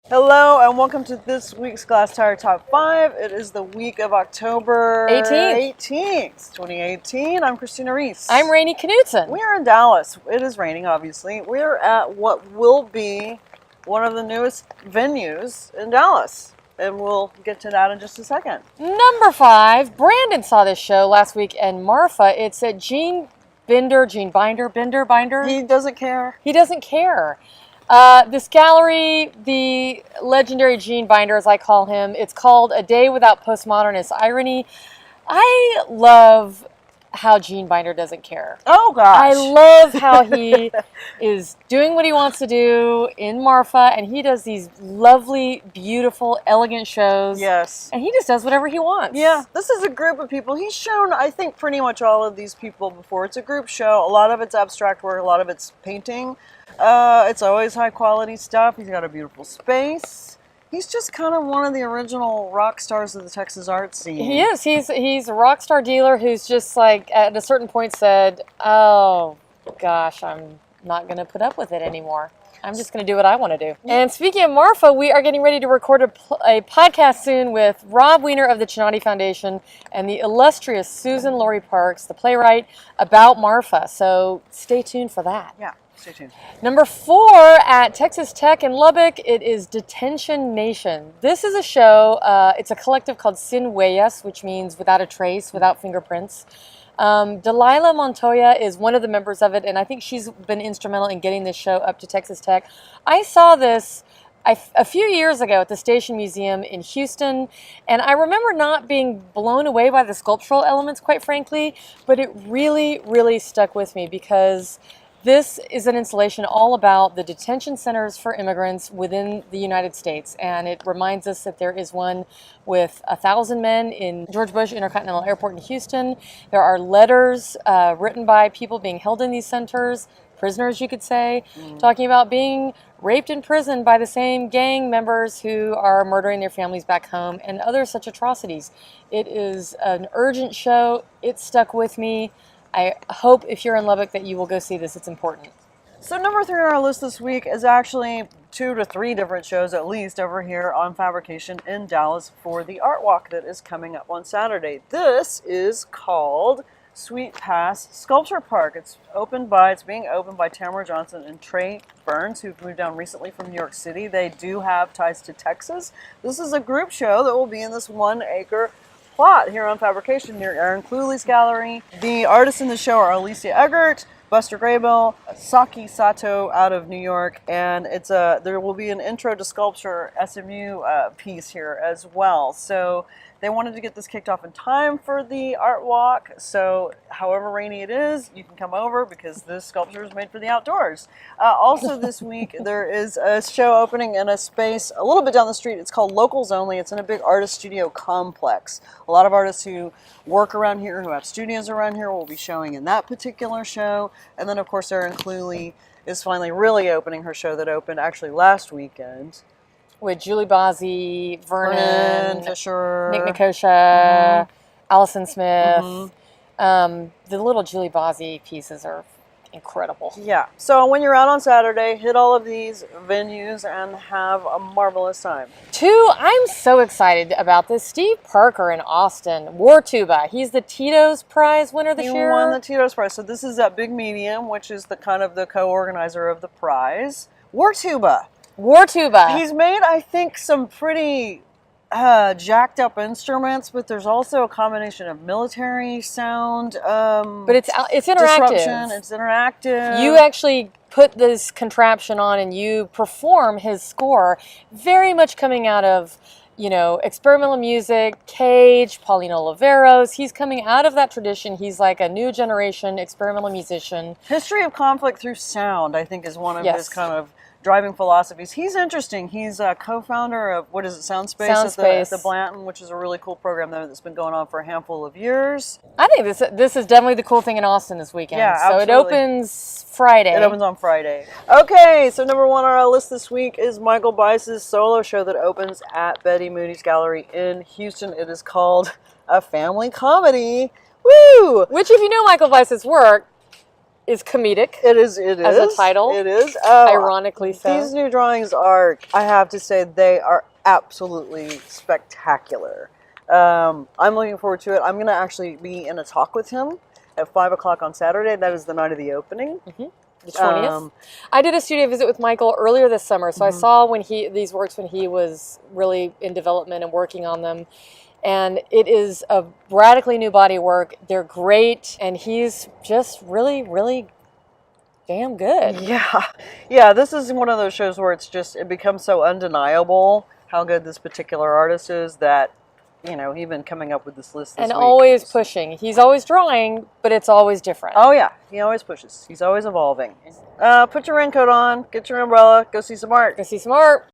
Hello and welcome to this week's Glasstire Top 5. It is the week of October 18th, 2018. I'm Christina Rees. I'm Rainey Knudson. We are in Dallas. It is raining, obviously. We are at what will be one of the newest venues in Dallas. And we'll get to that in just a second. Number 5, Brandon saw this show last week in Marfa. It's at Eugene Binder. He doesn't care. He doesn't care. This gallery, the legendary Eugene Binder, as I call him, it's called A Day Without Postmodernist Irony. I love how Eugene Binder doesn't care. Oh, gosh. I love how he is doing what he wants to do in Marfa, and he does these lovely, beautiful, elegant shows. Yes. And he just does whatever he wants. Yeah, this is a group of people. He's shown, I think, pretty much all of these people before. It's a group show. A lot of it's abstract work, a lot of it's painting. It's always high quality stuff. He's got a beautiful space. He's just kind of one of the original rock stars of the Texas art scene. He is. He's a rock star dealer who's just like at a certain point said, "Oh gosh, I'm not going to put up with it anymore. I'm just going to do what I want to do." And speaking of Marfa, we are getting ready to record a podcast soon with Rob Weiner of the Chinati Foundation and the illustrious Susan Laurie Parks, the playwright, about Marfa. So stay tuned for that. Yeah. Stay tuned. Number 4 at Texas Tech in Lubbock, it is Detention Nation. This is a show, it's a collective called Sin Huellas, which means without a trace, without fingerprints. Delilah Montoya is one of the members of it, and I think she's been instrumental in getting this show up to Texas Tech. I saw this a few years ago at the Station Museum in Houston, and I remember not being blown away by the sculptural elements, quite frankly, but it really, really stuck with me because this is an installation all about the detention centers for immigrants within the United States, and it reminds us that there is one with 1,000 men in George Bush Intercontinental Airport in Houston. There are letters written by people being held in these centers, prisoners you could say, talking about being raped in prison by the same gang members who are murdering their families back home and other such atrocities. It is an urgent show. It stuck with me. I hope if you're in Lubbock that you will go see this. It's important. So number 3 on our list this week is actually 2 to 3 different shows at least over here on Fabrication in Dallas for the Art Walk that is coming up on Saturday. This is called Sweet Pass Sculpture Park. It's being opened by Tamara Johnson and Trey Burns, who've moved down recently from New York City. They do have ties to Texas. This is a group show that will be in this 1-acre plot here on Fabrication near Erin Klug's gallery. The artists in the show are Alicia Eggert, Buster Graybill, Saki Sato out of New York, and there will be an intro to sculpture SMU piece here as well. So they wanted to get this kicked off in time for the art walk, so however rainy it is, you can come over because this sculpture is made for the outdoors. Also this week, there is a show opening in a space a little bit down the street. It's called Locals Only. It's in a big artist studio complex. A lot of artists who work around here, who have studios around here, will be showing in that particular show. And then, of course, Erin Klug is finally really opening her show that opened actually last weekend. With Julie Bise, Vernon Fisher, Nick Nikosha, Allison Smith. The little Julie Bise pieces are incredible. Yeah. So when you're out on Saturday, hit all of these venues and have a marvelous time. 2, I'm so excited about this. Steve Parker in Austin, War Tuba. He's the Tito's Prize winner this year. He won the Tito's Prize. So this is at Big Medium, which is the kind of the co-organizer of the prize. War Tuba. He's made, I think, some pretty jacked up instruments, but there's also a combination of military sound. But it's interactive. Disruption. It's interactive. You actually put this contraption on and you perform his score, very much coming out of, experimental music, Cage, Pauline Oliveros. He's coming out of that tradition. He's like a new generation experimental musician. History of conflict through sound, I think, is one of his kind of driving philosophies. He's interesting. He's a co-founder of, Soundspace at the Blanton, which is a really cool program that's been going on for a handful of years. I think this is definitely the cool thing in Austin this weekend. Yeah, so absolutely. It opens Friday. It opens on Friday. Okay, so number 1 on our list this week is Michael Bise's solo show that opens at Betty Moody's Gallery in Houston. It is called A Family Comedy. Woo! Which, if you know Michael Bise's work, is comedic. It is. It is. As a title. It is. Ironically so. These new drawings are, I have to say, they are absolutely spectacular. I'm looking forward to it. I'm going to actually be in a talk with him at 5 o'clock on Saturday. That is the night of the opening. The 20th. I did a studio visit with Michael earlier this summer, so I saw these works when he was really in development and working on them. And it is a radically new body work. They're great, and he's just really, really damn good. Yeah. This is one of those shows where it becomes so undeniable how good this particular artist is that, even coming up with this list this and week. Always pushing. He's always drawing, but it's always different. Oh yeah, he always pushes. He's always evolving. Put your raincoat on, get your umbrella, go see some art. Go see some art.